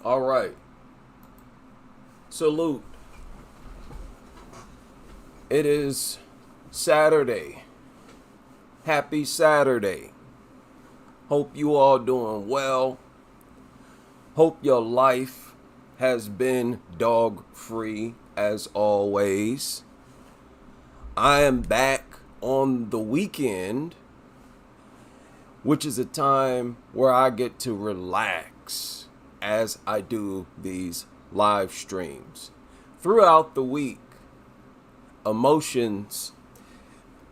All right. Salute. It is Saturday. Happy Saturday. Hope you all doing well. Hope your life has been dog free as always. I am back on the weekend, which is a time where I get to relax as I do these live streams. Throughout the week, emotions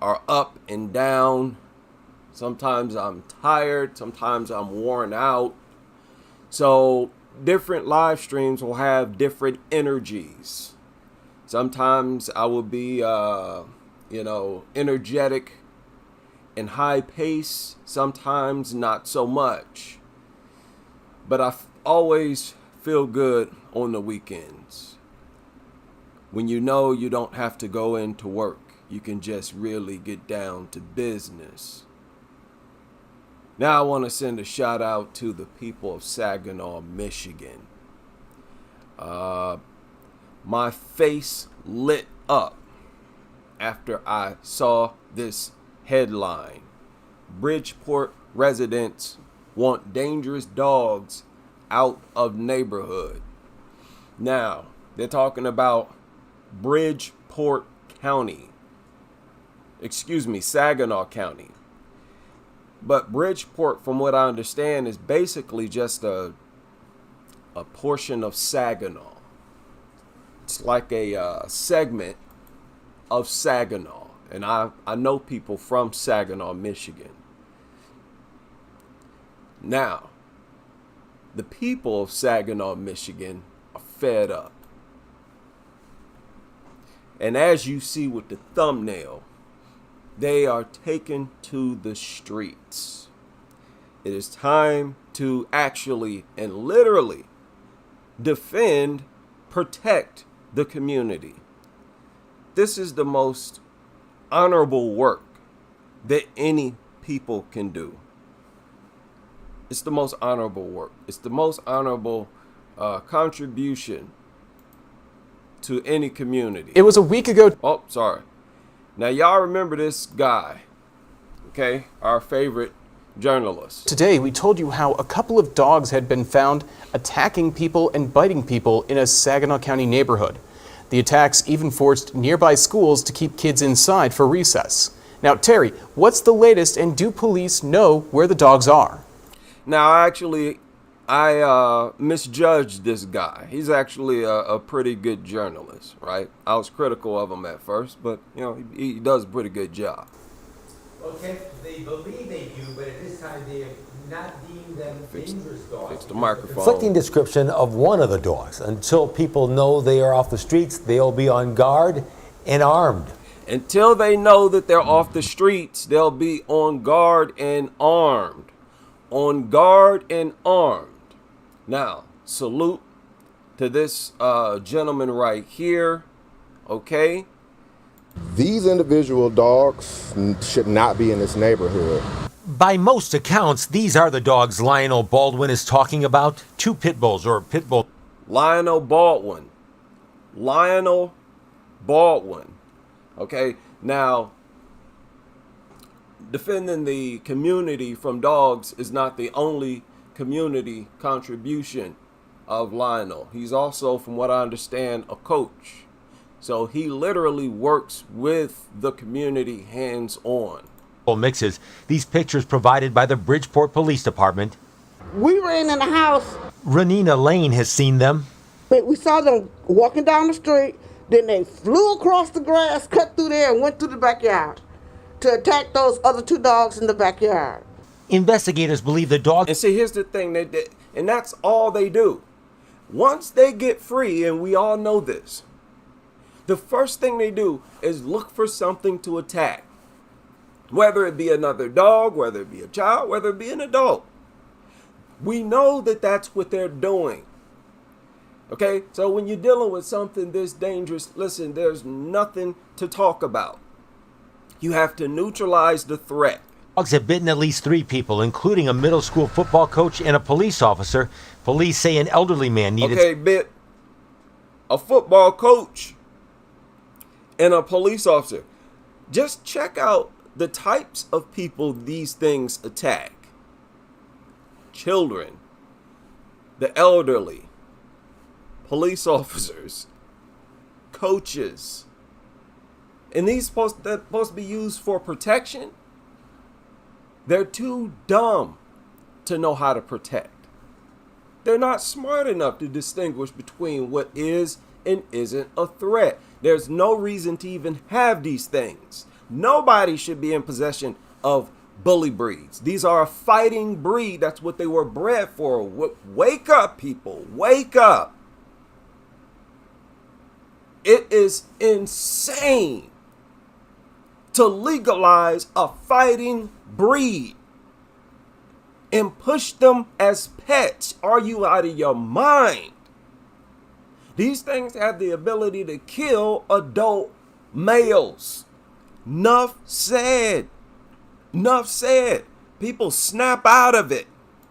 are up and down. Sometimes I'm tired, sometimes I'm worn out. So different live streams will have different energies. Sometimes I will be, energetic and high pace. Sometimes not so much. But I always feel good on the weekends. When you know you don't have to go into work. You can just really get down to business. Now I want to send a shout out to the people of Saginaw, Michigan. My face lit up after I saw this headline. Bridgeport residents want dangerous dogs out of neighborhood. Now, they're talking about Bridgeport County. Saginaw County. But Bridgeport, from what I understand, is basically just a portion of Saginaw. It's like a segment of Saginaw. And I know people from Saginaw, Michigan. Now, the people of Saginaw, Michigan are fed up. And as you see with the thumbnail, they are taken to the streets. It is time to actually and literally defend, protect the community. This is the most honorable work that any people can do. It's the most honorable work. It's the most honorable contribution to any community. It was a week ago. Oh, sorry. Now, y'all remember this guy, okay? Our favorite journalist. Today, we told you how a couple of dogs had been found attacking people and biting people in a Saginaw County neighborhood. The attacks even forced nearby schools to keep kids inside for recess. Now, Terry, what's the latest, and do police know where the dogs are? Now, actually, I misjudged this guy. He's actually a pretty good journalist, right? I was critical of him at first, but, he does a pretty good job. Okay, they believe they do, but at this time they have not deemed them dangerous dogs. Fix the microphone. Conflicting description of one of the dogs. Until people know they are off the streets, they'll be on guard and armed. Until they know that they're off the streets, they'll be on guard and armed. On guard and armed. Now, salute to this gentleman right here, okay? These individual dogs should not be in this neighborhood. By most accounts, these are the dogs Lionel Baldwin is talking about. Two pit bulls or pit bull. Lionel Baldwin. Okay, now, defending the community from dogs is not the only community contribution of Lionel. He's also, from what I understand, a coach. So he literally works with the community hands-on. Mixes. These pictures provided by the Bridgeport Police Department. We ran in the house. Renina Lane has seen them. We saw them walking down the street. Then they flew across the grass, cut through there, and went through the backyard to attack those other two dogs in the backyard. Investigators believe the dog. And see, here's the thing, and that's all they do. Once they get free, and we all know this, the first thing they do is look for something to attack. Whether it be another dog, whether it be a child, whether it be an adult. We know that that's what they're doing. Okay, so when you're dealing with something this dangerous, listen, there's nothing to talk about. You have to neutralize the threat. Dogs have bitten at least 3 people, including a middle school football coach and a police officer. Police say an elderly man needed... Okay, bit. A football coach and a police officer. Just check out the types of people these things attack. Children, the elderly, police officers, coaches. And these supposed to be used for protection? They're too dumb to know how to protect. They're not smart enough to distinguish between what is and isn't a threat. There's no reason to even have these things. Nobody should be in possession of bully breeds. These are a fighting breed. That's what they were bred for. Wake up, people. Wake up. It is insane to legalize a fighting breed and push them as pets. Are you out of your mind? These things have the ability to kill adult males. Nuff said. Nuff said. People snap out of it.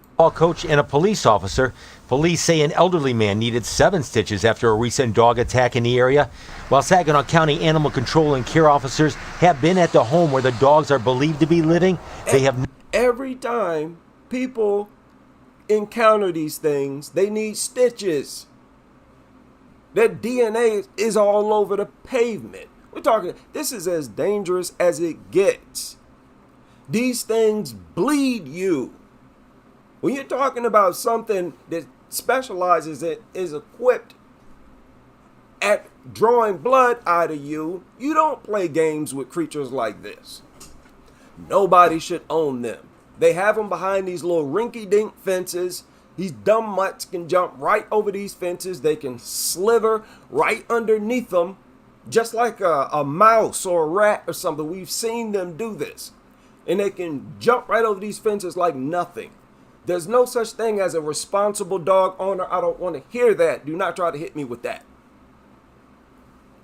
Football coach and a police officer. Police say an elderly man needed 7 stitches after a recent dog attack in the area. While Saginaw County Animal Control and Care officers have been at the home where the dogs are believed to be living, they have... Every time people encounter these things, they need stitches. Their DNA is all over the pavement. We're talking, this is as dangerous as it gets. These things bleed you. When you're talking about something that specializes in, is equipped at drawing blood out of you, you don't play games with creatures like this. Nobody should own them. They have them behind these little rinky-dink fences. These dumb mutts can jump right over these fences. They can slither right underneath them, just like a mouse or a rat or something. We've seen them do this. And they can jump right over these fences like nothing. There's no such thing as a responsible dog owner. I don't want to hear that. Do not try to hit me with that.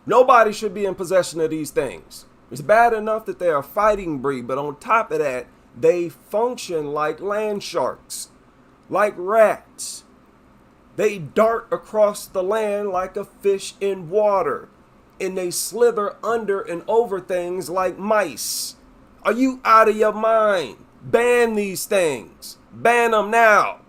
Nobody should be in possession of these things. It's bad enough that they're a fighting breed, but on top of that, they function like land sharks, like rats. They dart across the land like a fish in water, and they slither under and over things like mice. Are you out of your mind? Ban these things. Ban them now.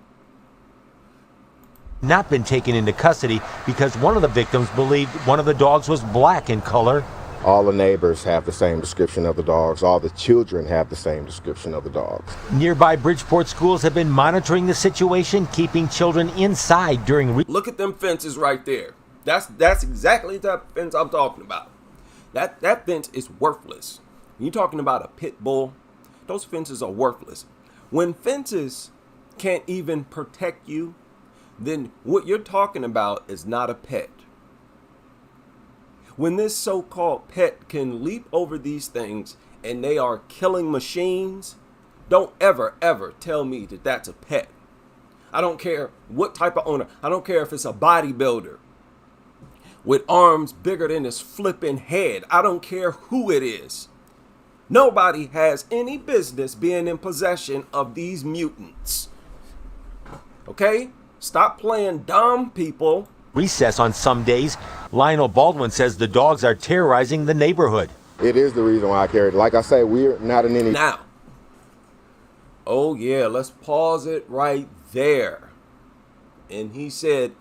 Not been taken into custody because one of the victims believed one of the dogs was black in color. All the neighbors have the same description of the dogs. All the children have the same description of the dogs. Nearby Bridgeport schools have been monitoring the situation, keeping children inside during... Look at them fences right there. That's exactly the type of fence I'm talking about. That fence is worthless. When you're talking about a pit bull, those fences are worthless. When fences can't even protect you, then what you're talking about is not a pet. When this so-called pet can leap over these things and they are killing machines, don't ever, ever tell me that that's a pet. I don't care what type of owner. I don't care if it's a bodybuilder with arms bigger than his flipping head. I don't care who it is. Nobody has any business being in possession of these mutants. Okay? Stop playing dumb, people. Recess on some days. Lionel Baldwin says the dogs are terrorizing the neighborhood. It is the reason why I carry it. Like I say, we're not in any... Now, oh yeah, let's pause it right there. And he said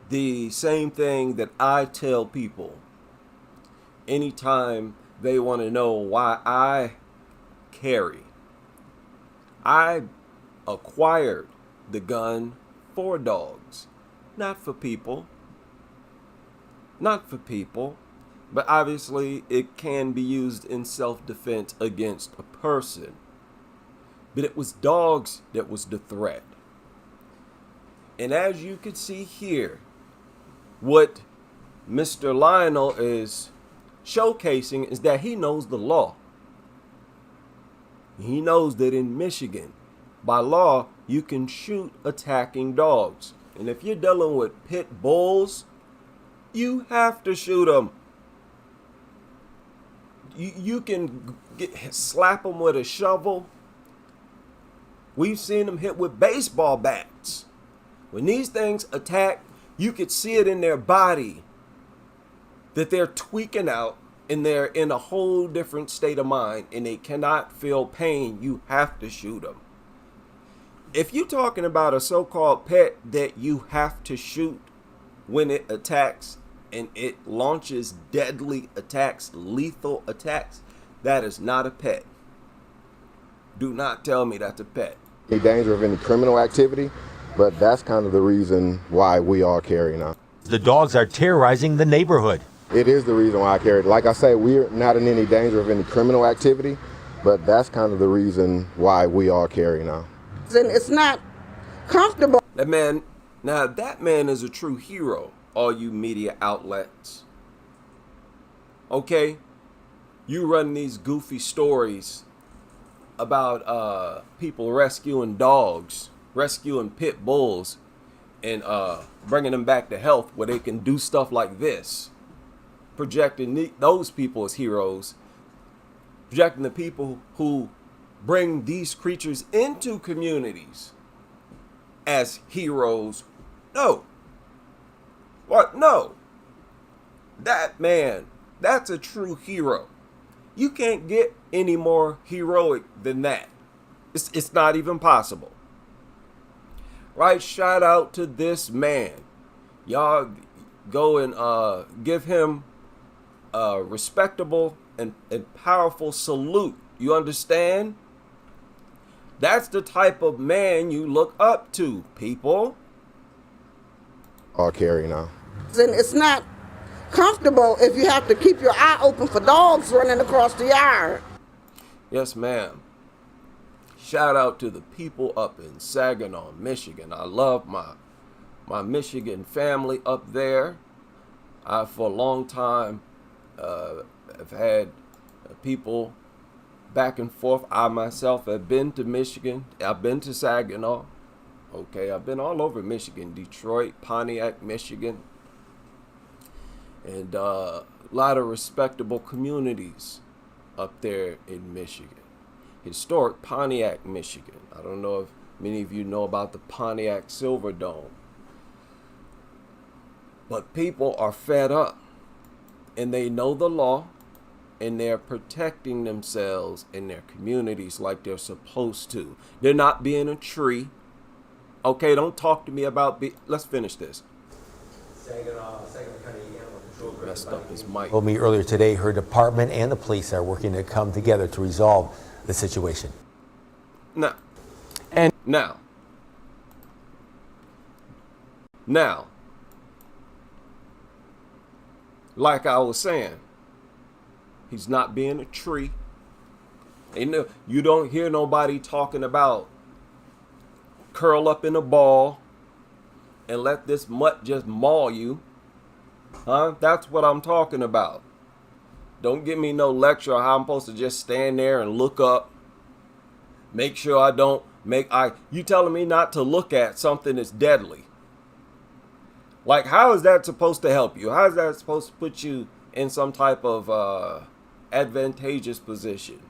the same thing that I tell people anytime they want to know why I carry. I acquired the gun for dogs, not for people. Not for people. But obviously it can be used in self-defense against a person. But it was dogs that was the threat. And as you can see here, what Mr. Lionel is showcasing is that he knows the law. He knows that in Michigan, by law, you can shoot attacking dogs. And if you're dealing with pit bulls, you have to shoot them. You can slap them with a shovel We've seen them hit with baseball bats. When these things attack, you could see it in their body that they're tweaking out and they're in a whole different state of mind and they cannot feel pain. You have to shoot them. If you're talking about a so-called pet that you have to shoot when it attacks and it launches deadly attacks, lethal attacks, that is not a pet. Do not tell me that's a pet. Any danger of any criminal activity, but that's kind of the reason why we all carry now. The dogs are terrorizing the neighborhood. It is the reason why I carry it. Like I say, we're not in any danger of any criminal activity, but that's kind of the reason why we all carry now. And it's not comfortable. That man is a true hero, all you media outlets. Okay? You run these goofy stories about people rescuing dogs, rescuing pit bulls, and bringing them back to health where they can do stuff like this. Projecting those people as heroes. Projecting the people who bring these creatures into communities as heroes. No. What? No. That man, that's a true hero. You can't get any more heroic than that. It's not even possible. Right? Shout out to this man. Y'all go and give him a respectable and powerful salute. You understand? That's the type of man you look up to, people. All carry now. And it's not comfortable if you have to keep your eye open for dogs running across the yard. Yes, ma'am. Shout out to the people up in Saginaw, Michigan. I love my Michigan family up there. I, for a long time, have had people back and forth. I myself have been to Michigan. I've been to Saginaw. Okay, I've been all over Michigan, Detroit, Pontiac, Michigan. And a lot of respectable communities up there in Michigan. Historic Pontiac, Michigan. I don't know if many of you know about the Pontiac Silver Dome. But people are fed up. And they know the law. And they're protecting themselves and their communities like they're supposed to. They're not being a tree. Okay, don't talk to me about... Let's finish this. Saginaw County Animal Control. Messed up his mic. Told me earlier today her department and the police are working to come together to resolve the situation. Now, like I was saying, he's not being a tree. You don't hear nobody talking about curl up in a ball and let this mutt just maul you. Huh? That's what I'm talking about. Don't give me no lecture on how I'm supposed to just stand there and look up. Make sure I don't make eye. You telling me not to look at something that's deadly. Like, how is that supposed to help you? How is that supposed to put you in some type of advantageous position?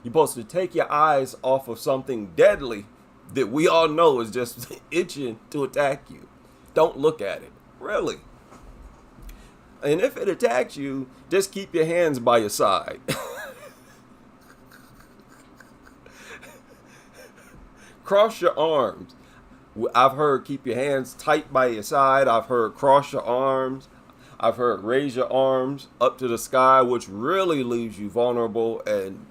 You're supposed to take your eyes off of something deadly that we all know is just itching to attack you. Don't look at it. Really. And if it attacks you, just keep your hands by your side. Cross your arms. I've heard keep your hands tight by your side. I've heard cross your arms. I've heard raise your arms up to the sky, which really leaves you vulnerable and,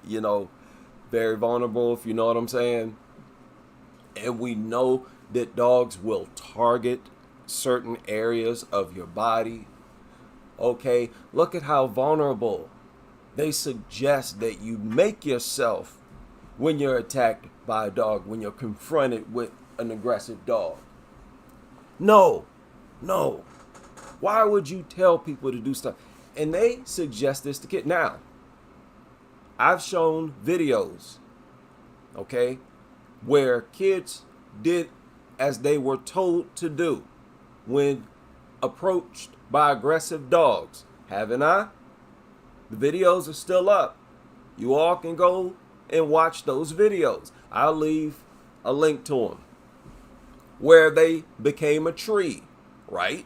very vulnerable, if you know what I'm saying. And we know that dogs will target certain areas of your body. Okay, look at how vulnerable they suggest that you make yourself when you're attacked by a dog, when you're confronted with an aggressive dog. No. Why would you tell people to do stuff? And they suggest this to kids. Now, I've shown videos, okay, where kids did as they were told to do when approached by aggressive dogs. Haven't I? The videos are still up. You all can go and watch those videos. I'll leave a link to them where they became a tree, right?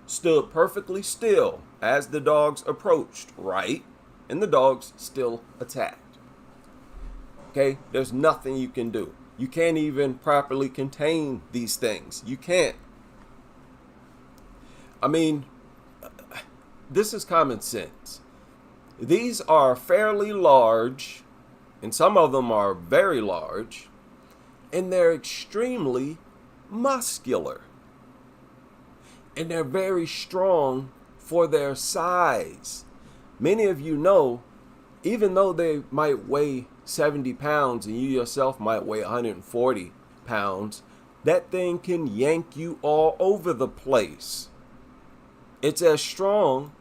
Stood perfectly still as the dogs approached, right? And the dogs still attacked. Okay, there's nothing you can do. You can't even properly contain these things. You can't. I mean, this is common sense. These are fairly large, and some of them are very large, and they're extremely muscular. And they're very strong for their size. Many of you know, even though they might weigh 70 pounds and you yourself might weigh 140 pounds, that thing can yank you all over the place. It's as strong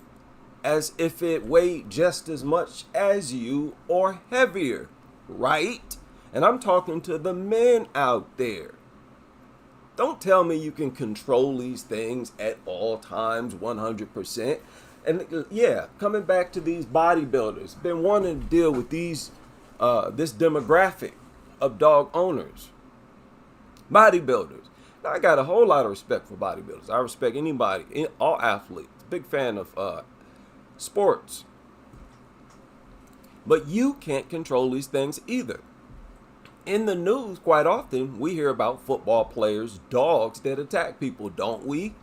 as if it weighed just as much as you or heavier, right? And I'm talking to the men out there. Don't tell me you can control these things at all times, 100%. And yeah, coming back to these bodybuilders, been wanting to deal with these, this demographic of dog owners, bodybuilders. Now, I got a whole lot of respect for bodybuilders. I respect anybody, all athletes. Big fan of sports. But you can't control these things either. In the news, quite often, we hear about football players, dogs that attack people, don't we?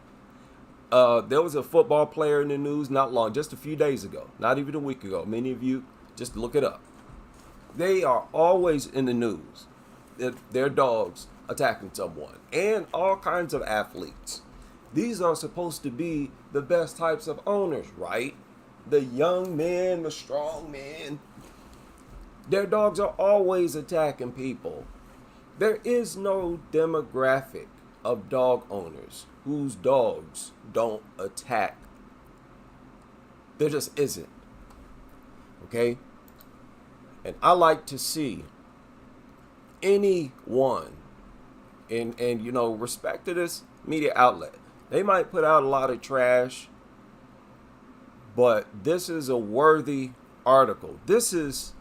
There was a football player in the news not long, just a few days ago, not even a week ago. Many of you, just look it up. They are always in the news. Their dogs attacking someone, and all kinds of athletes. These are supposed to be the best types of owners, right? The young men, the strong men. Their dogs are always attacking people. There is no demographic of dog owners whose dogs don't attack. There just isn't. Okay? And I like to see anyone, and you know, respect to this media outlet. They might put out a lot of trash, but this is a worthy article. This is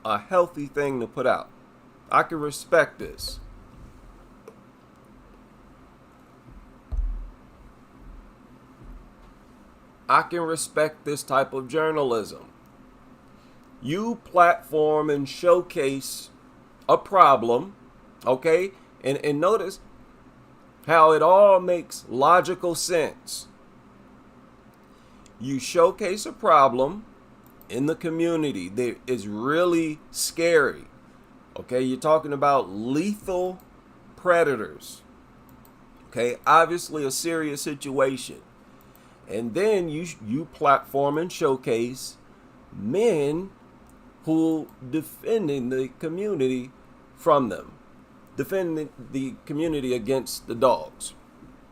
a healthy thing to put out. I can respect this. I can respect this type of journalism. You platform and showcase a problem, okay? And notice how it all makes logical sense. You showcase a problem in the community that is really scary. Okay, you're talking about lethal predators. Okay, obviously a serious situation. And then you platform and showcase men who defending the community from them, defending the community against the dogs,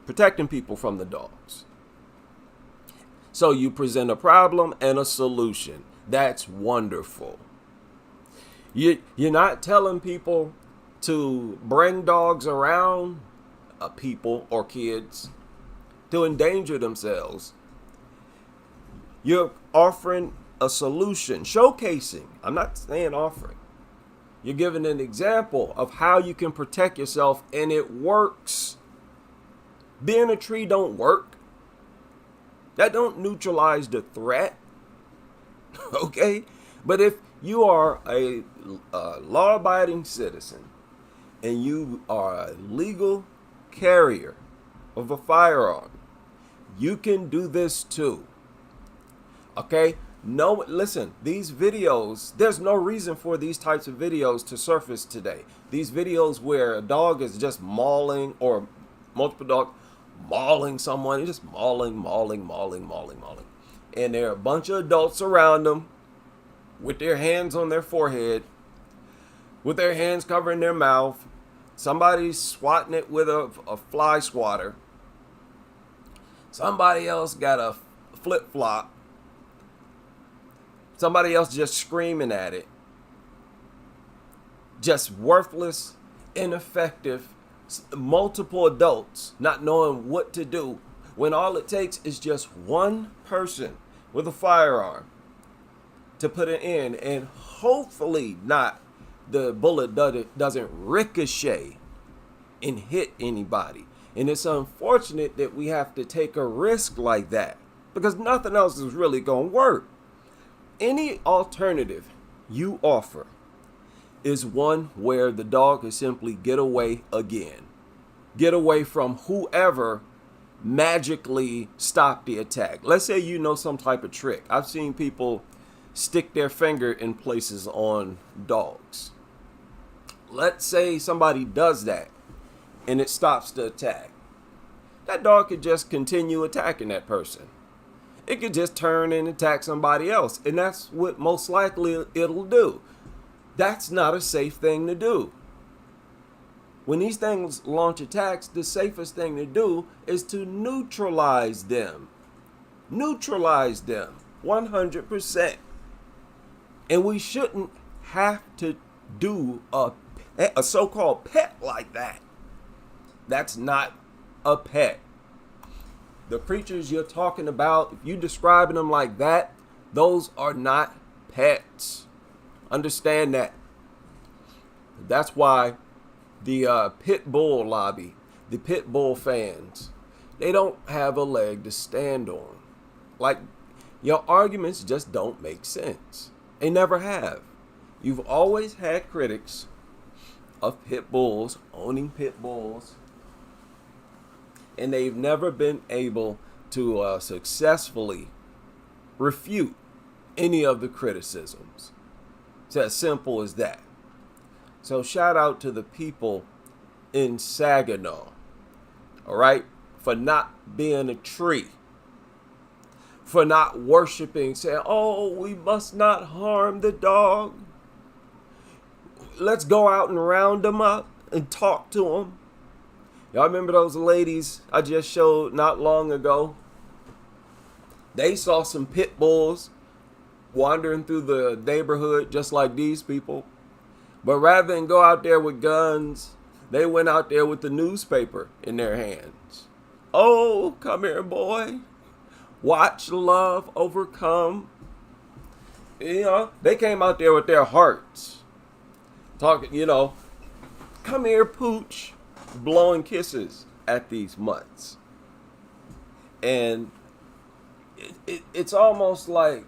protecting people from the dogs. So you present a problem and a solution. That's wonderful. You're not telling people to bring dogs around people or kids to endanger themselves. You're offering a solution, showcasing. I'm not saying offering. You're giving an example of how you can protect yourself, and it works. Being a tree don't work. That don't neutralize the threat. Okay? But if you are a law-abiding citizen and you are a legal carrier of a firearm, you can do this too. Okay? No, listen, these videos, there's no reason for these types of videos to surface today. These videos where a dog is just mauling, or multiple dogs mauling someone, just mauling. And there are a bunch of adults around them with their hands on their forehead, with their hands covering their mouth. Somebody's swatting it with a fly swatter. Somebody else got a flip-flop. Somebody else just screaming at it. Just worthless, ineffective, multiple adults not knowing what to do, when all it takes is just one person with a firearm to put it in and hopefully not the bullet doesn't ricochet and hit anybody. And it's unfortunate that we have to take a risk like that because nothing else is really going to work. Any alternative you offer is one where the dog can simply get away again. Get away from whoever magically stopped the attack. Let's say you know some type of trick. I've seen people stick their finger in places on dogs. Let's say somebody does that and it stops the attack. That dog could just continue attacking that person. It could just turn and attack somebody else. And that's what most likely it'll do. That's not a safe thing to do. When these things launch attacks, the safest thing to do is to neutralize them. Neutralize them 100%. And we shouldn't have to do a so-called pet like that. That's not a pet. The creatures you're talking about, if you're describing them like that, those are not pets. Understand that. That's why the pit bull lobby, the pit bull fans, they don't have a leg to stand on. Like, your arguments just don't make sense. They never have. You've always had critics of pit bulls, owning pit bulls, and they've never been able to successfully refute any of the criticisms. It's as simple as that. So shout out to the people in Saginaw, all right, for not being a tree, for not worshiping, saying, oh, we must not harm the dog. Let's go out and round them up and talk to them. Y'all remember those ladies I just showed not long ago? They saw some pit bulls wandering through the neighborhood just like these people. But rather than go out there with guns, they went out there with the newspaper in their hands. Oh, come here, boy. Watch love overcome. You know, they came out there with their hearts. Talking, you know, come here, pooch. Blowing kisses at these mutts. And it's almost like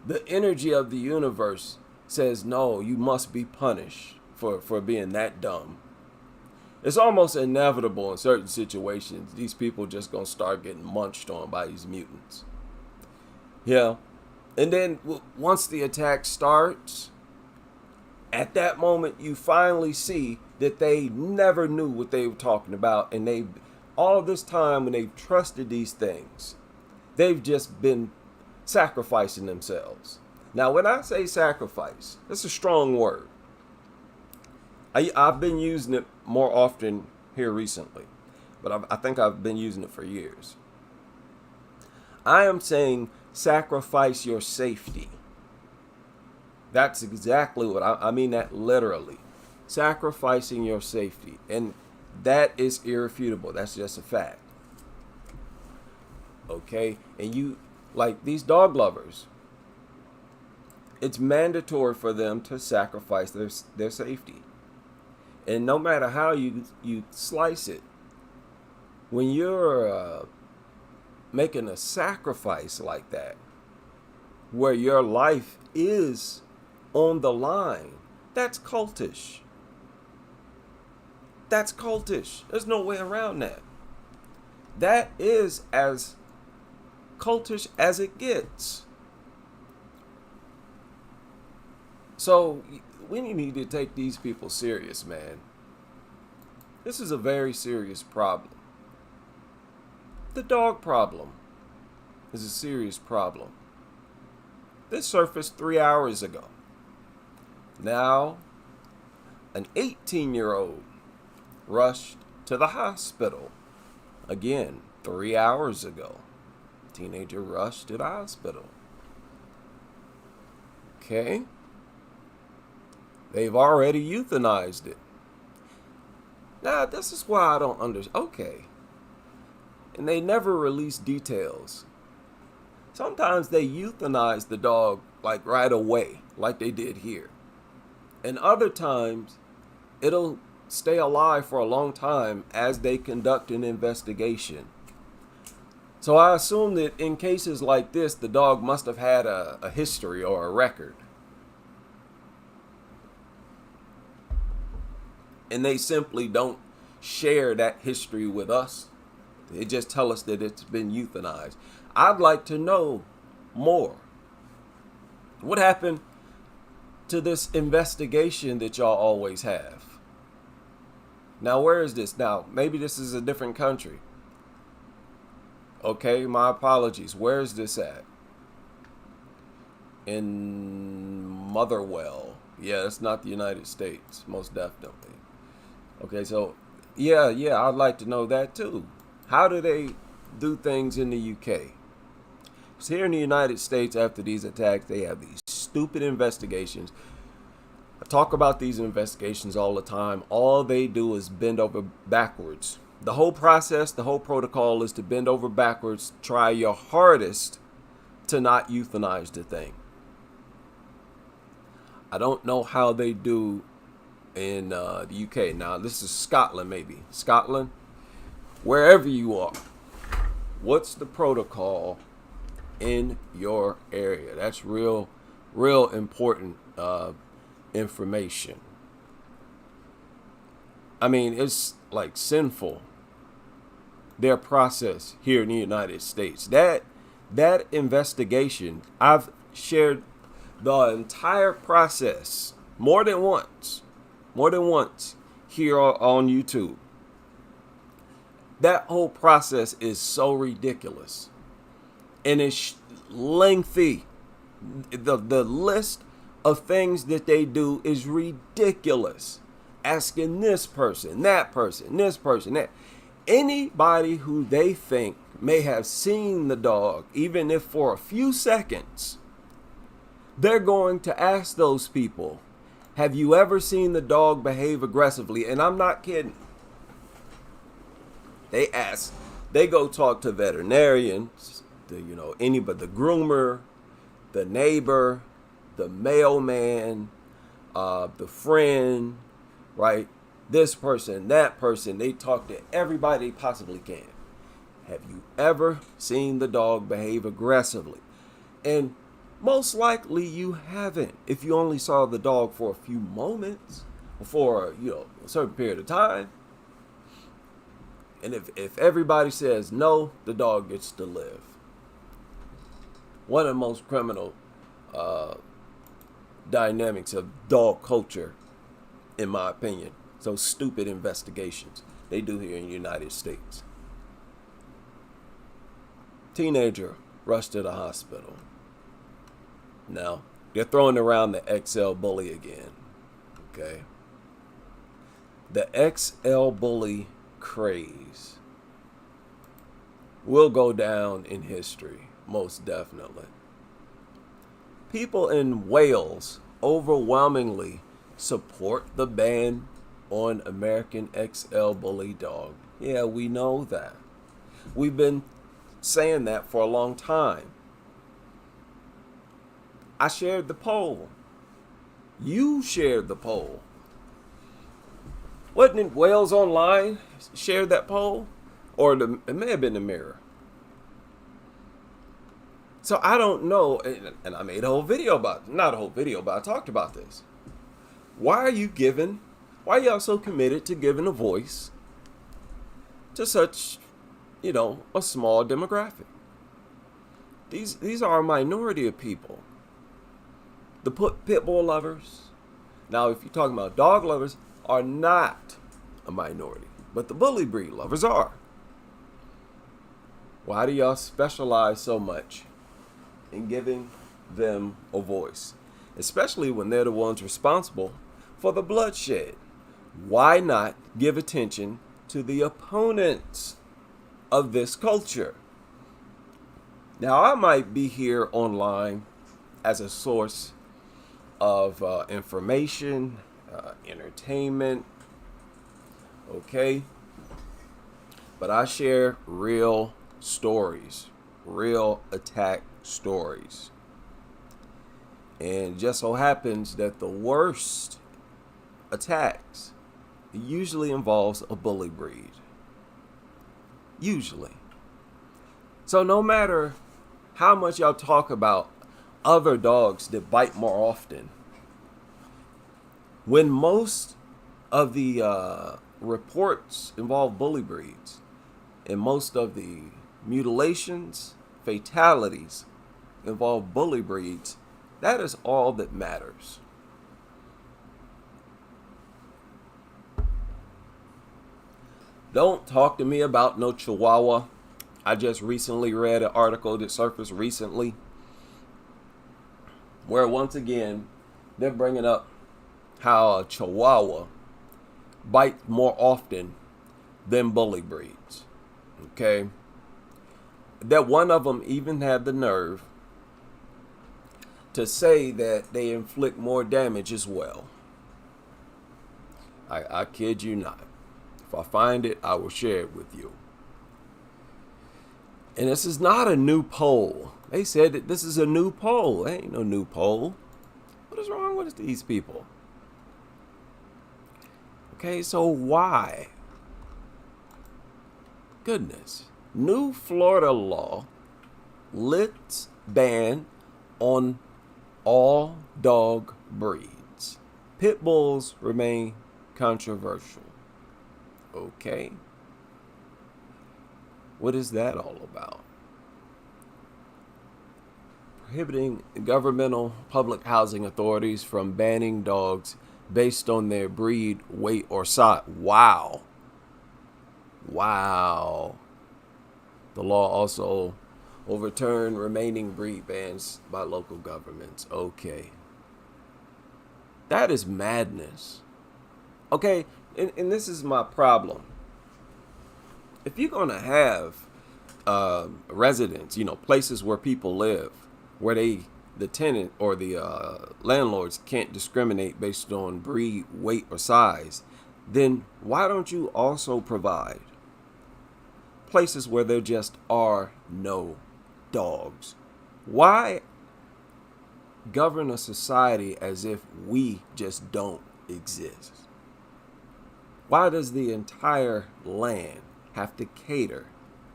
the energy of the universe says, no, you must be punished for being that dumb. It's almost inevitable in certain situations. These people just gonna start getting munched on by these mutants. Yeah. And then once the attack starts, at that moment you finally see that they never knew what they were talking about. And they, all this time when they've trusted these things, they've just been sacrificing themselves. Now, when I say sacrifice, that's a strong word. I've been using it more often here recently, but I think I've been using it for years. I am saying sacrifice your safety. That's exactly what I mean, that literally. Sacrificing your safety. And that is irrefutable. That's just a fact. Okay? And you, like these dog lovers, it's mandatory for them to sacrifice their safety. And no matter how you slice it, when you're making a sacrifice like that, where your life is on the line, that's cultish. That's cultish. There's no way around that. That is as cultish as it gets. So we need to take these people serious, man. This is a very serious problem. The dog problem is a serious problem. This surfaced 3 hours ago. Now, an 18-year-old rushed to the hospital. Again, 3 hours ago. Teenager rushed to the hospital. Okay. They've already euthanized it. Now, this is why I don't understand. Okay. And they never release details. Sometimes they euthanize the dog like right away, like they did here. And other times, it'll stay alive for a long time as they conduct an investigation. So I assume that in cases like this, the dog must have had a history or a record. And they simply don't share that history with us. They just tell us that it's been euthanized. I'd like to know more. What happened to this investigation that y'all always have? Now, where is this? Now, maybe this is a different country. Okay, my apologies. Where is this at? In Motherwell. Yeah, it's not the United States, most definitely. Okay, so, yeah, I'd like to know that too. How do they do things in the UK? Because here in the United States, after these attacks, they have these stupid investigations. I talk about these investigations all the time. All they do is bend over backwards. The whole process, the whole protocol is to bend over backwards, try your hardest to not euthanize the thing. I don't know how they do in the UK. Now, this is Scotland, maybe. Scotland, wherever you are, what's the protocol in your area? That's real important information. I mean, it's like sinful, their process here in the United States. That investigation, I've shared the entire process more than once here on YouTube. That whole process is so ridiculous, and it's lengthy. The list of things that they do is ridiculous. Asking this person, that person, this person, that. Anybody who they think may have seen the dog, even if for a few seconds, they're going to ask those people, have you ever seen the dog behave aggressively? And I'm not kidding. They ask, they go talk to veterinarians, anybody, the groomer, the neighbor, the mailman, the friend, right? This person, that person. They talk to everybody they possibly can. Have you ever seen the dog behave aggressively? And most likely you haven't. If you only saw the dog for a few moments, or for a certain period of time. And if everybody says no, the dog gets to live. One of the most criminal dynamics of dog culture, in my opinion. So stupid investigations they do here in the United States. Teenager rushed to the hospital. Now, they're throwing around the XL bully again. Okay. The XL bully craze will go down in history, most definitely. People in Wales overwhelmingly support the ban on American XL bully dog. Yeah, we know that. We've been saying that for a long time. I shared the poll. You shared the poll. Wasn't it Wales Online shared that poll? Or it may have been the Mirror. So I don't know, and I made a whole video about it. Not a whole video, but I talked about this. Why are y'all so committed to giving a voice to such, a small demographic? These are a minority of people. The pit bull lovers, now if you're talking about dog lovers, are not a minority, but the bully breed lovers are. Why do y'all specialize so much in giving them a voice, especially when they're the ones responsible for the bloodshed? Why not give attention to the opponents of this culture? Now, I might be here online as a source of information, entertainment, okay? But I share real stories, real attack stories. And it just so happens that the worst attacks, it usually involves a bully breed. Usually. So no matter how much y'all talk about other dogs that bite more often, when most of the reports involve bully breeds and most of the mutilations, fatalities involve bully breeds, that is all that matters. Don't talk to me about no Chihuahua. I just recently read an article that surfaced recently where once again they're bringing up how a Chihuahua bites more often than bully breeds. Okay? That one of them even had the nerve to say that they inflict more damage as well. I kid you not. If I find it, I will share it with you. And this is not a new poll. They said that this is a new poll. There ain't no new poll. What is wrong with these people? Okay, so why? Goodness. New Florida law lifts ban on all dog breeds. Pit bulls remain controversial. Okay. What is that all about? Prohibiting governmental public housing authorities from banning dogs based on their breed, weight, or size. Wow. Wow. The law also overturned remaining breed bans by local governments. Okay. That is madness. Okay, and this is my problem. If you're going to have residents, places where people live, where the tenant or the landlords can't discriminate based on breed, weight, or size, then why don't you also provide places where there just are no dogs? Why govern a society as if we just don't exist? Why does the entire land have to cater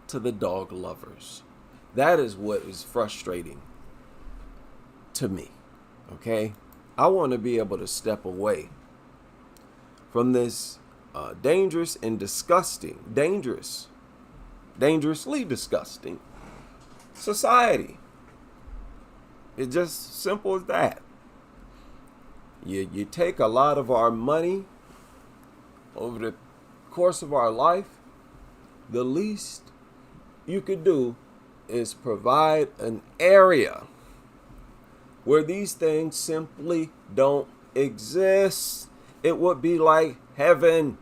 to the dog lovers? That is what is frustrating to me. Okay? I want to be able to step away from this dangerous and disgusting, dangerously disgusting society. It's just simple as that. You take a lot of our money over the course of our life. The least you could do is provide an area where these things simply don't exist. It would be like heaven.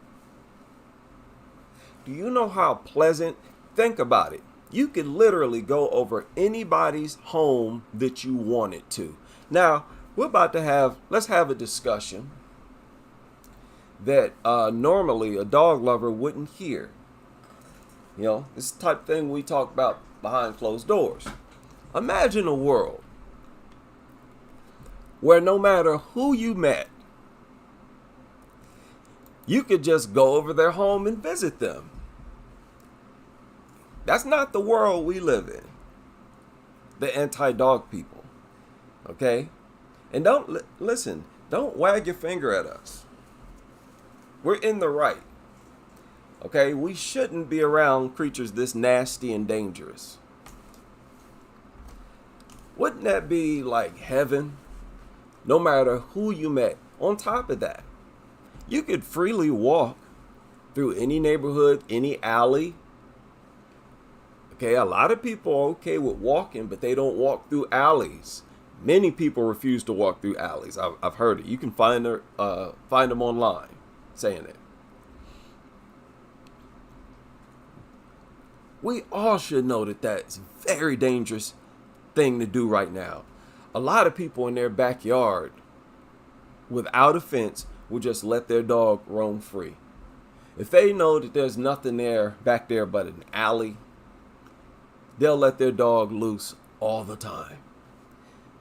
Do you know how pleasant? Think about it. You could literally go over anybody's home that you wanted to. Now, let's have a discussion that normally a dog lover wouldn't hear. This type of thing we talk about behind closed doors. Imagine a world where no matter who you met, you could just go over their home and visit them. That's not the world we live in. The anti-dog people. Okay? And don't wag your finger at us. We're in the right. Okay? We shouldn't be around creatures this nasty and dangerous. Wouldn't that be like heaven? No matter who you met. On top of that, you could freely walk through any neighborhood, any alley. Okay, a lot of people are okay with walking, but they don't walk through alleys. Many people refuse to walk through alleys. I've heard it. You can find them online saying it. We all should know that that's a very dangerous thing to do right now. A lot of people in their backyard, without a fence, will just let their dog roam free. If they know that there's nothing back there but an alley, they'll let their dog loose all the time.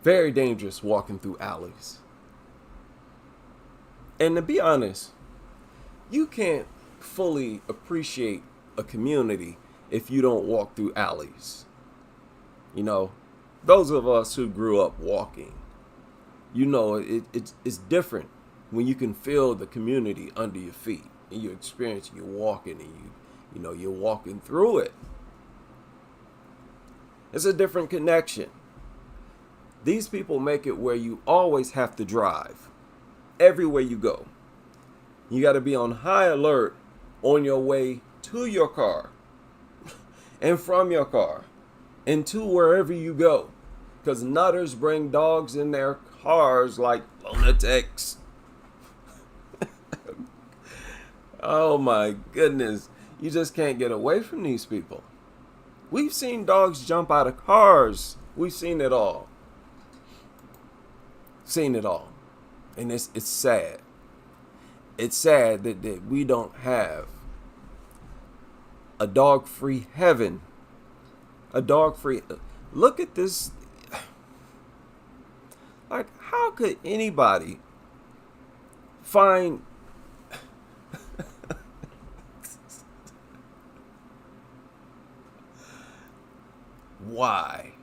Very dangerous walking through alleys. And to be honest, you can't fully appreciate a community if you don't walk through alleys. You know, those of us who grew up walking, you know, it's different when you can feel the community under your feet and you're experiencing, you're walking and you know, you're walking through it. It's a different connection. These people make it where you always have to drive everywhere you go. You got to be on high alert on your way to your car and from your car and to wherever you go. Because nutters bring dogs in their cars like lunatics. Oh my goodness. You just can't get away from these people. We've seen dogs jump out of cars. We've seen it all. Seen it all. And it's sad. It's sad that we don't have a dog-free heaven. A dog-free... Look at this. Like, how could anybody find... Why?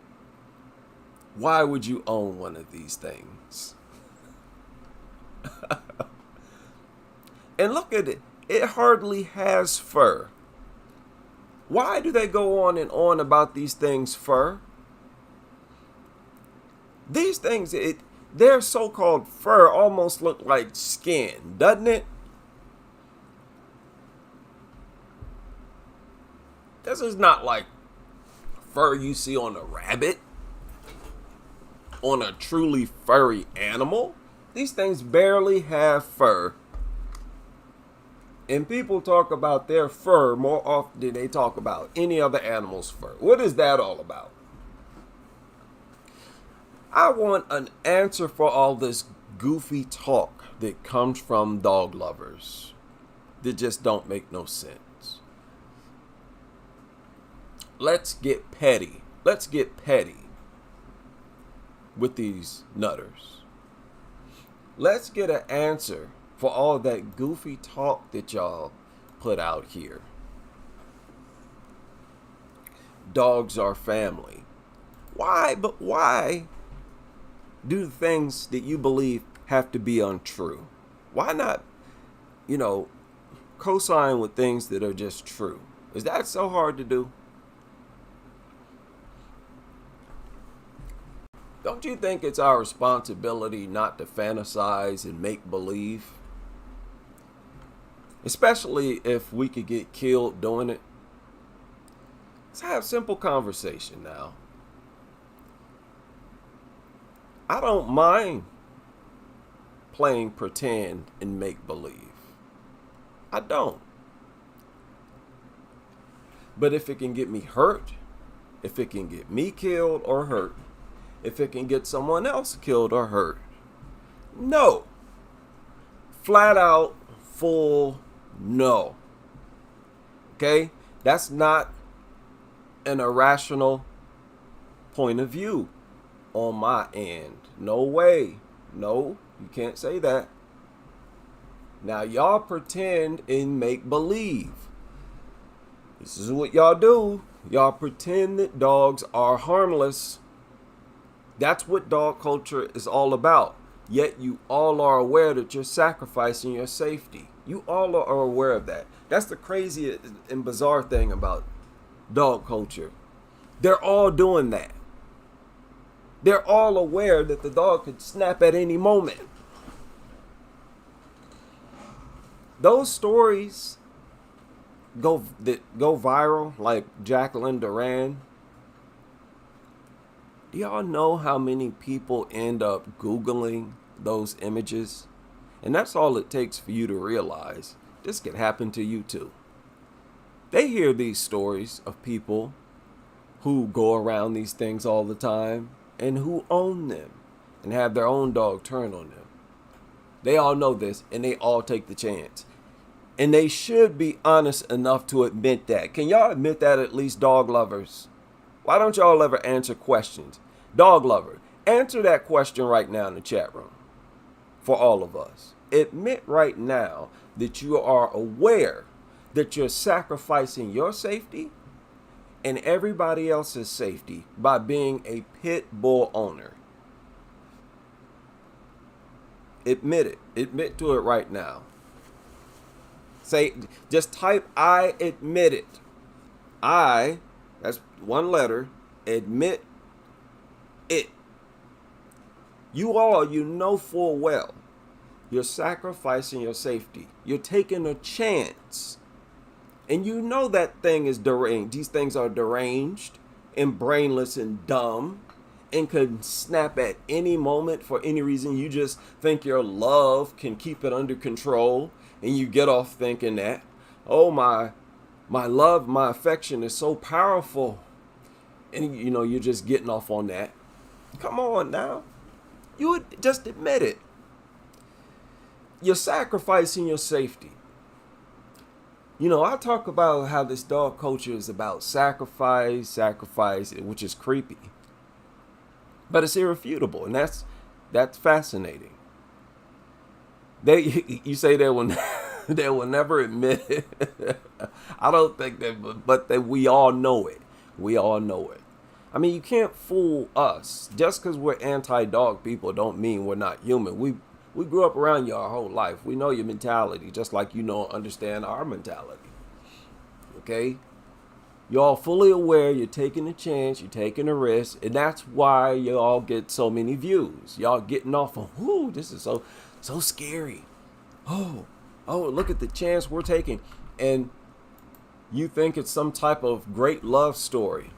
Why would you own one of these things? And look at it. It hardly has fur. Why do they go on and on about these things' fur? These things, their so-called fur almost look like skin, doesn't it? This is not like fur you see on a rabbit, on a truly furry animal. These things barely have fur. And people talk about their fur more often than they talk about any other animal's fur. What is that all about? I want an answer for all this goofy talk that comes from dog lovers that just don't make no sense. Let's get petty. Let's get petty with these nutters. Let's get an answer for all that goofy talk that y'all put out here. Dogs are family. Why? But why do the things that you believe have to be untrue? Why not, co-sign with things that are just true? Is that so hard to do? Don't you think it's our responsibility not to fantasize and make believe? Especially if we could get killed doing it. Let's have simple conversation now. I don't mind playing pretend and make believe. I don't. But if it can get me hurt, if it can get me killed or hurt, if it can get someone else killed or hurt, no. Flat out, full no. Okay? That's not an irrational point of view on my end. No way. No, you can't say that. Now, y'all pretend and make believe. This is what y'all do. Y'all pretend that dogs are harmless. That's what dog culture is all about. Yet you all are aware that you're sacrificing your safety. You all are aware of that. That's the crazy and bizarre thing about dog culture. They're all doing that. They're all aware that the dog could snap at any moment. Those stories go viral, like Jacqueline Duran. Do y'all know how many people end up Googling those images? And that's all it takes for you to realize this could happen to you too. They hear these stories of people who go around these things all the time and who own them and have their own dog turn on them. They all know this and they all take the chance. And they should be honest enough to admit that. Can y'all admit that, at least, dog lovers? Why don't y'all ever answer questions? Dog lover, answer that question right now in the chat room for all of us. Admit right now that you are aware that you're sacrificing your safety and everybody else's safety by being a pit bull owner. Admit it. Admit to it right now. Say, just type I admit it. I, that's one letter, admit it. You all, you know full well, you're sacrificing your safety. You're taking a chance. And you know that thing is deranged. These things are deranged and brainless and dumb and could snap at any moment for any reason. You just think your love can keep it under control, and you get off thinking that, oh, my love, my affection is so powerful. And you know, you're just getting off on that. Come on now. You would just admit it. You're sacrificing your safety. You know, I talk about how this dog culture is about sacrifice, which is creepy. But it's irrefutable, and that's fascinating. You say they will never admit it. I don't think that, but that we all know it. We all know it. I mean, you can't fool us. Just because we're anti-dog people don't mean we're not human. We grew up around you our whole life. We know your mentality, just like you know and understand our mentality. Okay? You're all fully aware you're taking a chance, you're taking a risk, and that's why you all get so many views. Y'all getting off on, whoo, this is so scary. Oh, look at the chance we're taking. And you think it's some type of great love story.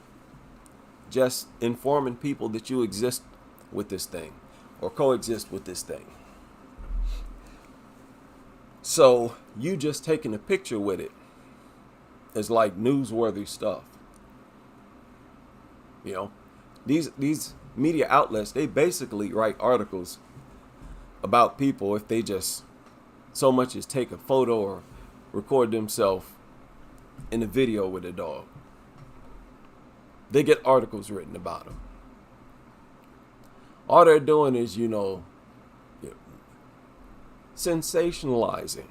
Just informing people that you exist with this thing or coexist with this thing. So you just taking a picture with it is like newsworthy stuff. You know, these media outlets, they basically write articles about people if they just so much as take a photo or record themselves in a video with a dog. They get articles written about them. All they're doing is, sensationalizing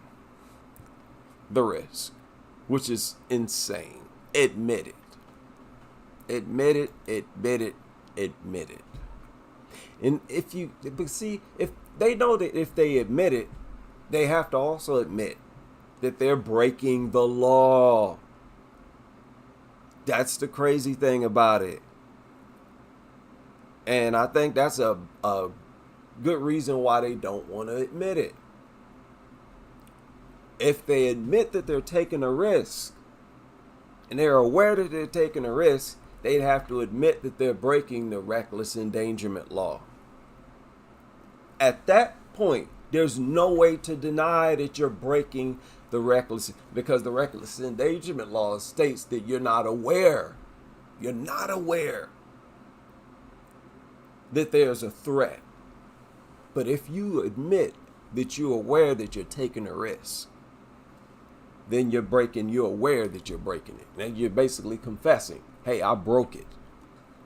the risk, which is insane. Admit it. Admit it, admit it, admit it. And if they know that if they admit it, they have to also admit that they're breaking the law. That's the crazy thing about it. And I think that's a good reason why they don't want to admit it. If they admit that they're taking a risk and they're aware that they're taking a risk, they'd have to admit that they're breaking the reckless endangerment law. At that point, there's no way to deny that you're breaking the reckless, because the reckless endangerment law states that you're not aware. You're not aware that there's a threat. But if you admit that you're aware that you're taking a risk, then you're aware that you're breaking it. And you're basically confessing, hey, I broke it.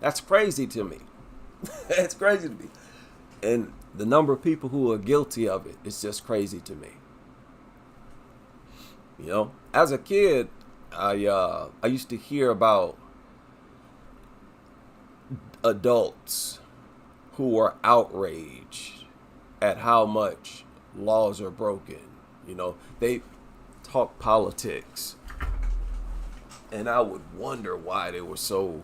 That's crazy to me. It's crazy to me. And the number of people who are guilty of it is just crazy to me. You know, as a kid, I used to hear about adults who were outraged at how much laws are broken. You know, they talk politics, and I would wonder why they were so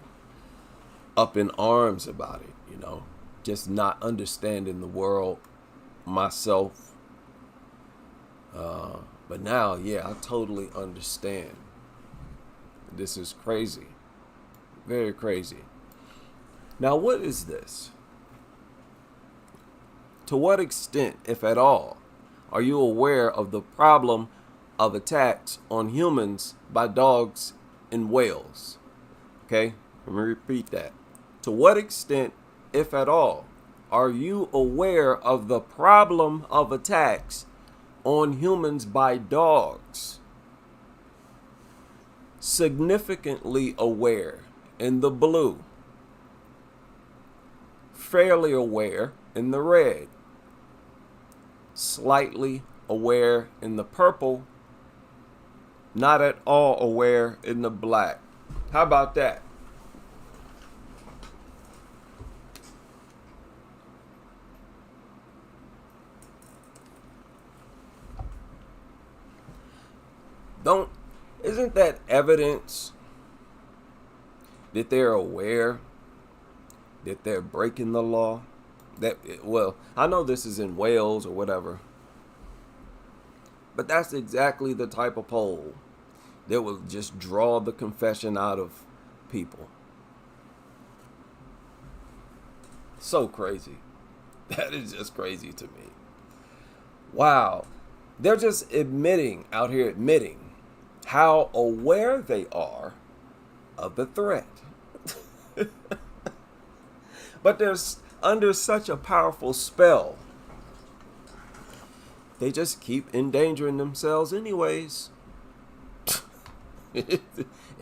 up in arms about it. You know, just not understanding the world myself. But now, yeah, I totally understand. This is crazy. Very crazy. Now, what is this? To what extent, if at all, are you aware of the problem of attacks on humans by dogs in Wales? Okay, let me repeat that. To what extent, if at all, are you aware of the problem of attacks on humans by dogs? Significantly aware in the blue. Fairly aware in the red. slightly aware in the purple, not at all aware in the black. How about that? Isn't that evidence that they're aware that they're breaking the law? Well, I know this is in Wales or whatever, but that's exactly the type of poll that will just draw the confession out of people. So crazy. That is just crazy to me. Wow. They're just admitting how aware they are of the threat. But they're under such a powerful spell. They just keep endangering themselves anyways.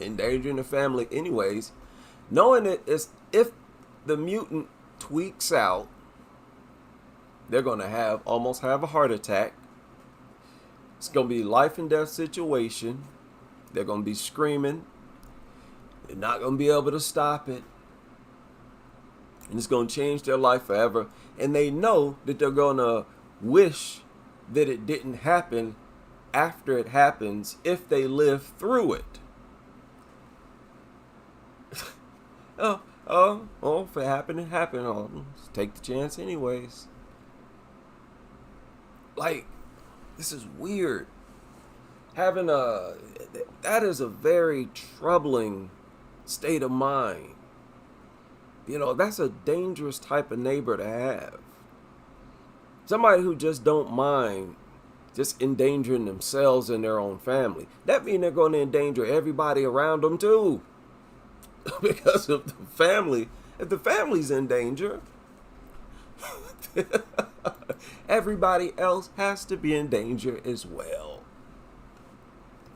Endangering the family anyways. Knowing it is, if the mutant tweaks out, they're going to almost have a heart attack. It's going to be life and death situation. They're going to be screaming. They're not going to be able to stop it. And it's going to change their life forever. And they know that they're going to wish that it didn't happen after it happens if they live through it. If it happened, it happened. Let's take the chance anyways. Like, this is weird. That is a very troubling state of mind. You know, that's a dangerous type of neighbor to have. Somebody who just don't mind just endangering themselves and their own family. That means they're going to endanger everybody around them too. Because of the family. If the family's in danger, everybody else has to be in danger as well.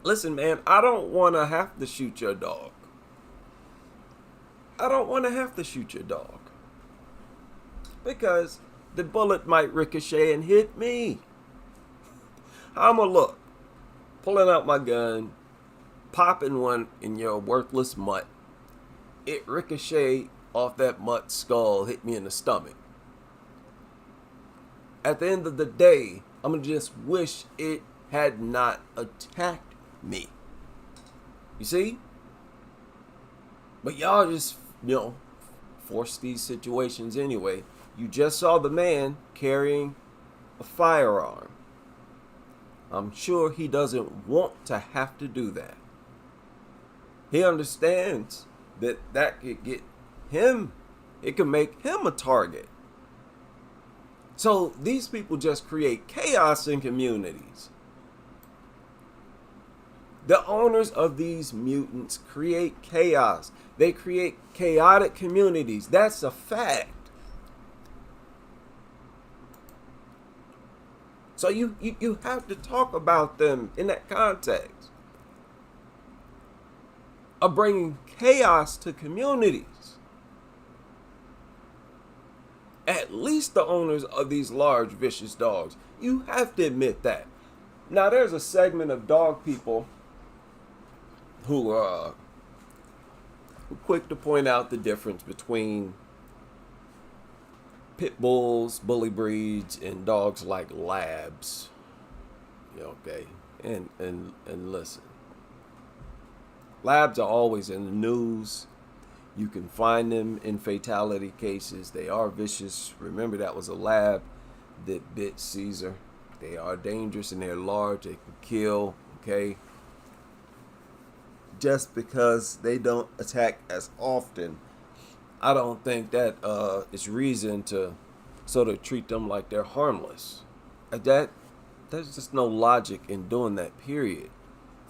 Listen, man, I don't want to have to shoot your dog. I don't want to have to shoot your dog. Because the bullet might ricochet and hit me. I'm going to look, pulling out my gun, popping one in your worthless mutt. It ricocheted off that mutt's skull, hit me in the stomach. At the end of the day, I'm going to just wish it had not attacked me. You see? But y'all just, force these situations anyway. You just saw the man carrying a firearm. I'm sure he doesn't want to have to do that. He understands that could get him, it could make him a target. So these people just create chaos in communities. The owners of these mutants create chaos. They create chaotic communities. That's a fact. So you have to talk about them in that context of bringing chaos to communities. At least the owners of these large, vicious dogs. You have to admit that. Now, there's a segment of dog people who are quick to point out the difference between pit bulls, bully breeds, and dogs like labs. Okay, and listen. Labs are always in the news. You can find them in fatality cases. They are vicious. Remember, that was a lab that bit Caesar. They are dangerous and they're large. They can kill, okay? Just because they don't attack as often, I don't think that is reason to sort of treat them like they're harmless. There's just no logic in doing that, period.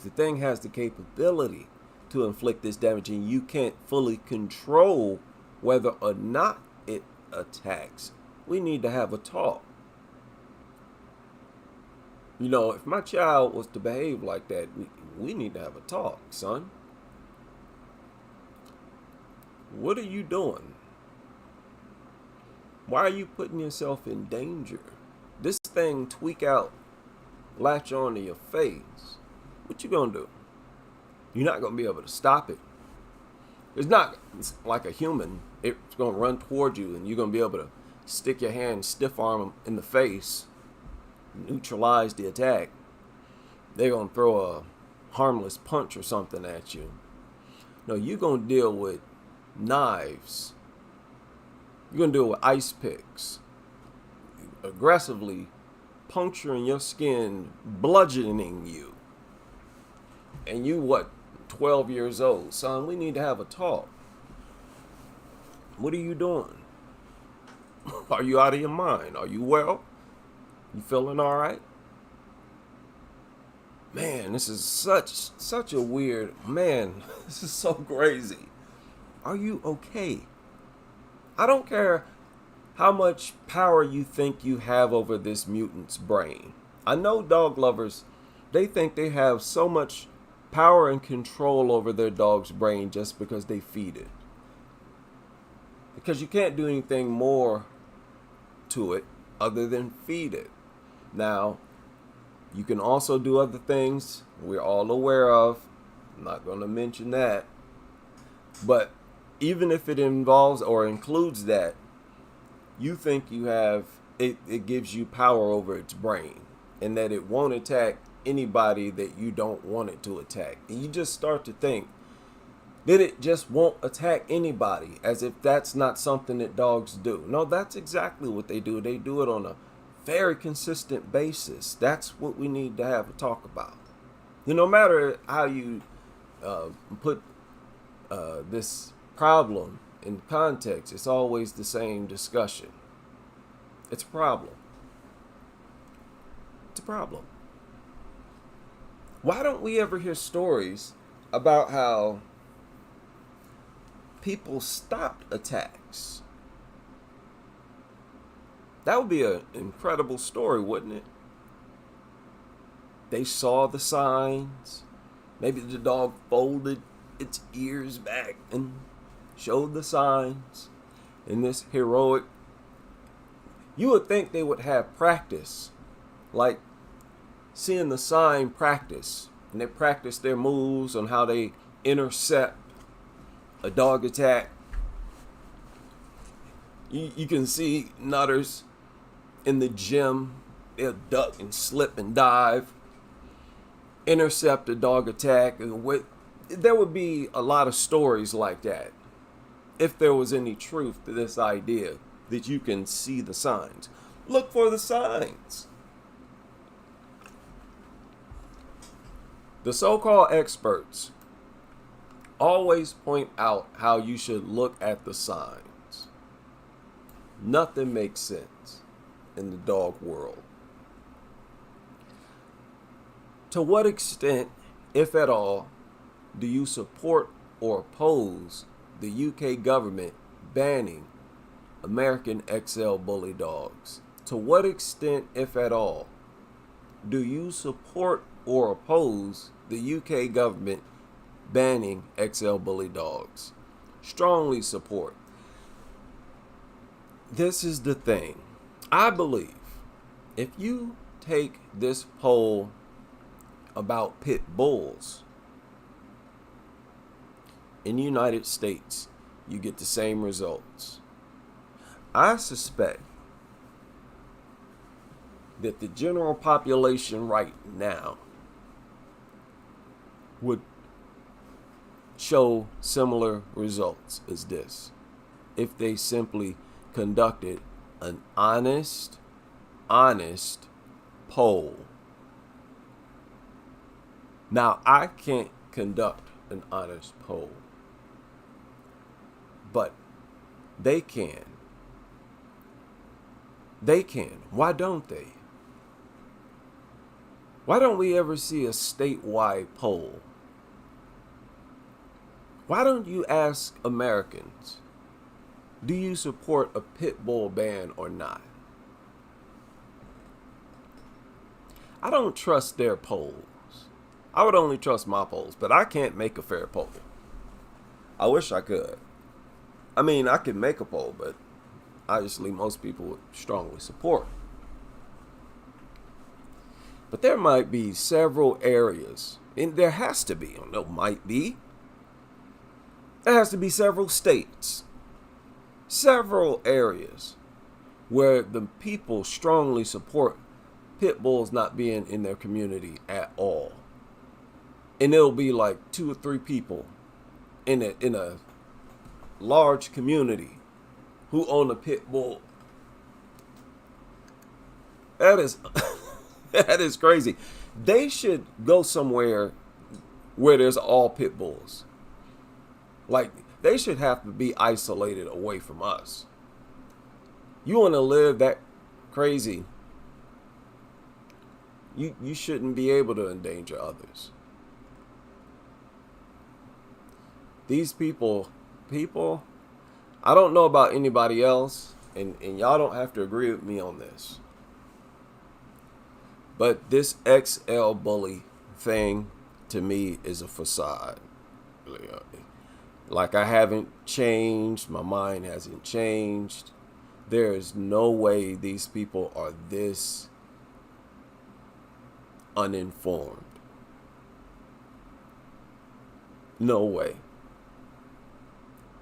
The thing has the capability to inflict this damage, and you can't fully control whether or not it attacks. We need to have a talk. If my child was to behave like that, we need to have a talk, son. What are you doing? Why are you putting yourself in danger? this thing tweak out, latch onto your face, what you gonna do? You're not gonna be able to stop it. It's like a human. It's gonna run toward you, and you're gonna be able to stick your hand, stiff arm them in the face, neutralize the attack. They're gonna throw a harmless punch or something at you. No, you're gonna deal with knives. You're gonna deal with ice picks, aggressively puncturing your skin, bludgeoning you. And you what, 12 years old? Son, we need to have a talk. What are you doing? Are you out of your mind? Are you well? You feeling all right? Man, this is such a weird, man, this is so crazy. Are you okay? I don't care how much power you think you have over this mutant's brain. I know dog lovers, they think they have so much power and control over their dog's brain just because they feed it. Because you can't do anything more to it other than feed it. Now, you can also do other things we're all aware of. I'm not going to mention that. But even if it involves or includes that, you think you have, it gives you power over its brain, and that it won't attack anybody that you don't want it to attack. And you just start to think that it just won't attack anybody, as if that's not something that dogs do. No, that's exactly what they do. They do it on a very consistent basis. That's what we need to have a talk about. No matter how you put this problem in context, it's always the same discussion. It's a problem. It's a problem. Why don't we ever hear stories about how people stopped attacks? That would be an incredible story, wouldn't it? They saw the signs. Maybe the dog folded its ears back and showed the signs. In this heroic, you would think they would have practice, like seeing the sign practice, and they practice their moves on how they intercept a dog attack. You can see nutters in the gym. They'll duck and slip and dive, intercept a dog attack. There would be a lot of stories like that if there was any truth to this idea that you can see the signs. Look for the signs. The so-called experts always point out how you should look at the signs. Nothing makes sense in the dog world. To what extent, if at all, do you support or oppose the UK government banning American XL bully dogs? To what extent, if at all, do you support or oppose the UK government banning XL bully dogs? Strongly support. This is the thing. I believe if you take this poll about pit bulls in the United States, you get the same results. I suspect that the general population right now would show similar results as this if they simply conducted an honest poll. Now, I can't conduct an honest poll, but they can. They can. Why don't they? Why don't we ever see a statewide poll? Why don't you ask Americans, do you support a pit bull ban or not? I don't trust their polls. I would only trust my polls, but I can't make a fair poll. I wish I could. I mean, I could make a poll, but obviously most people would strongly support. But there might be several areas, and there has to be, no, might be. There has to be several states, several areas where the people strongly support pit bulls not being in their community at all. And it'll be like 2 or 3 people in a large community who own a pit bull. That is that is crazy. They should go somewhere where there's all pit bulls. Like, they should have to be isolated away from us. You want to live that crazy, you shouldn't be able to endanger others. These people, I don't know about anybody else, and y'all don't have to agree with me on this. But this XL bully thing, to me, is a facade. Like, I haven't changed. My mind hasn't changed. There is no way these people are this uninformed. No way.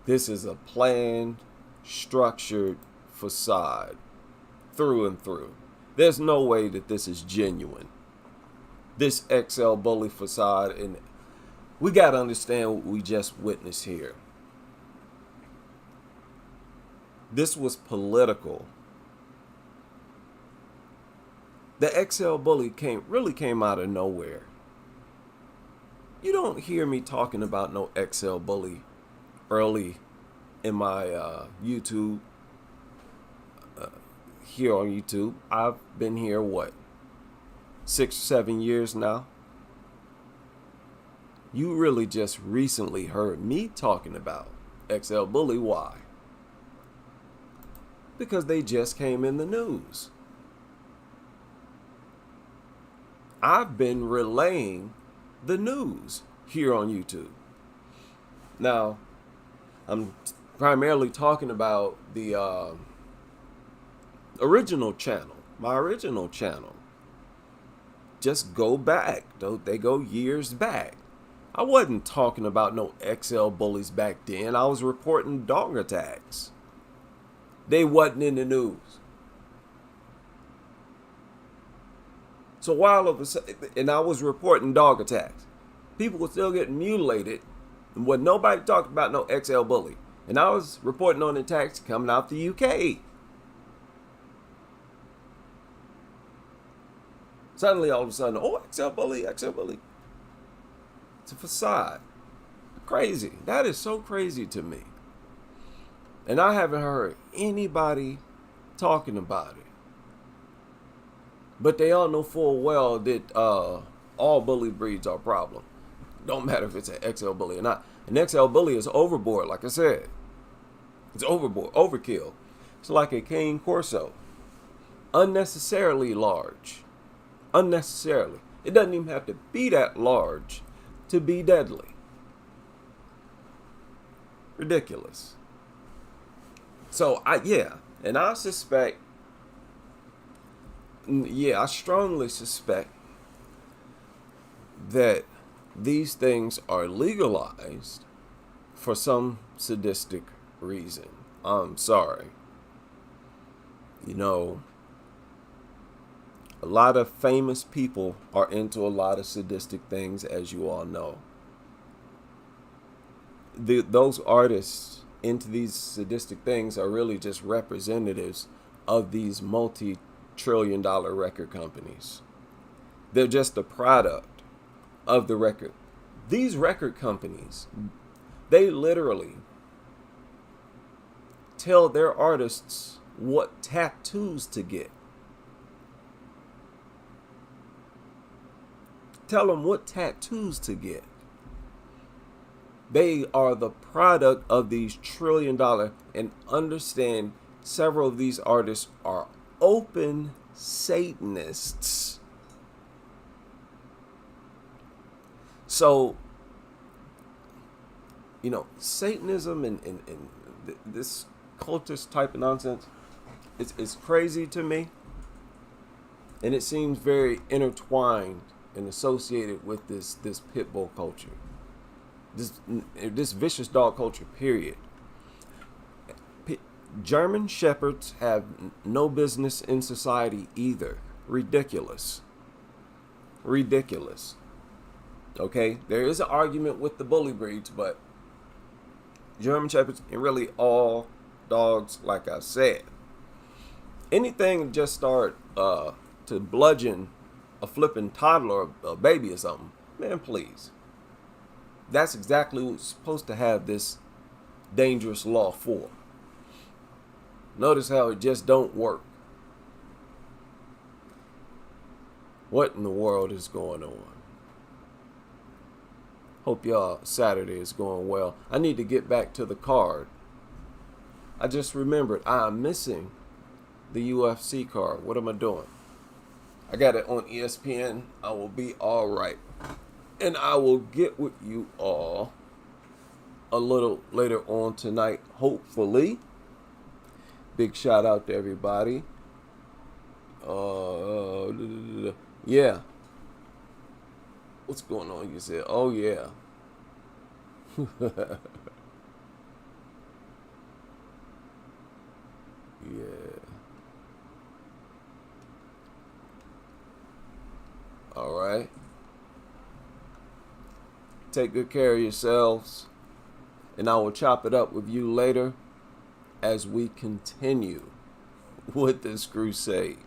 This is a planned, structured facade through and through. There's no way that this is genuine. This XL bully facade, and we got to understand what we just witnessed here. This was political. The XL bully really came out of nowhere. You don't hear me talking about no XL bully early in my YouTube. Here on YouTube, I've been here 6 or 7 years now. You really just recently heard me talking about XL bully. Why? Because they just came in the news. I've been relaying the news here on YouTube. Now, I'm primarily talking about the original channel, my original channel. Just go back, though. They go years back. I wasn't talking about no XL bullies back then. I was reporting dog attacks. They wasn't in the news. So while of a sudden, and I was reporting dog attacks, people were still getting mutilated, and what nobody talked about no XL bully. And I was reporting on attacks coming out the UK. Suddenly, all of a sudden, oh, XL bully, XL bully. It's a facade. Crazy. That is so crazy to me. And I haven't heard anybody talking about it. But they all know full well that all bully breeds are a problem. Don't matter if it's an XL bully or not. An XL bully is overboard, like I said. It's overboard, overkill. It's like a cane corso. Unnecessarily large. Unnecessarily. It doesn't even have to be that large to be deadly. Ridiculous. So, I strongly suspect that these things are legalized for some sadistic reason. I'm sorry. You know, a lot of famous people are into a lot of sadistic things, as you all know. Those artists into these sadistic things are really just representatives of these multi-trillion-dollar record companies. They're just a product of the record. These record companies, they literally tell their artists what tattoos to get. Tell them what tattoos to get. They are the product of these trillion-dollar, and understand several of these artists are open Satanists. So, you know, Satanism and this cultist type of nonsense, it's crazy to me. And it seems very intertwined and associated with this pit bull culture, this vicious dog culture, period. German shepherds have no business in society either. Ridiculous. Ridiculous. Okay, there is an argument with the bully breeds, but German shepherds and really all dogs, like I said, anything that just start to bludgeon a flipping toddler or a baby or something, man, please. That's exactly what we're supposed to have this dangerous law for. Notice how it just don't work. What in the world is going on? Hope y'all Saturday is going well. I need to get back to the card. I just remembered I'm missing the UFC card. What am I doing? I got it on ESPN. I will be all right. And I will get with you all a little later on tonight, hopefully. Big shout out to everybody. Yeah. What's going on? You said, oh yeah. Yeah. All right. Take good care of yourselves. And I will chop it up with you later as we continue with this crusade.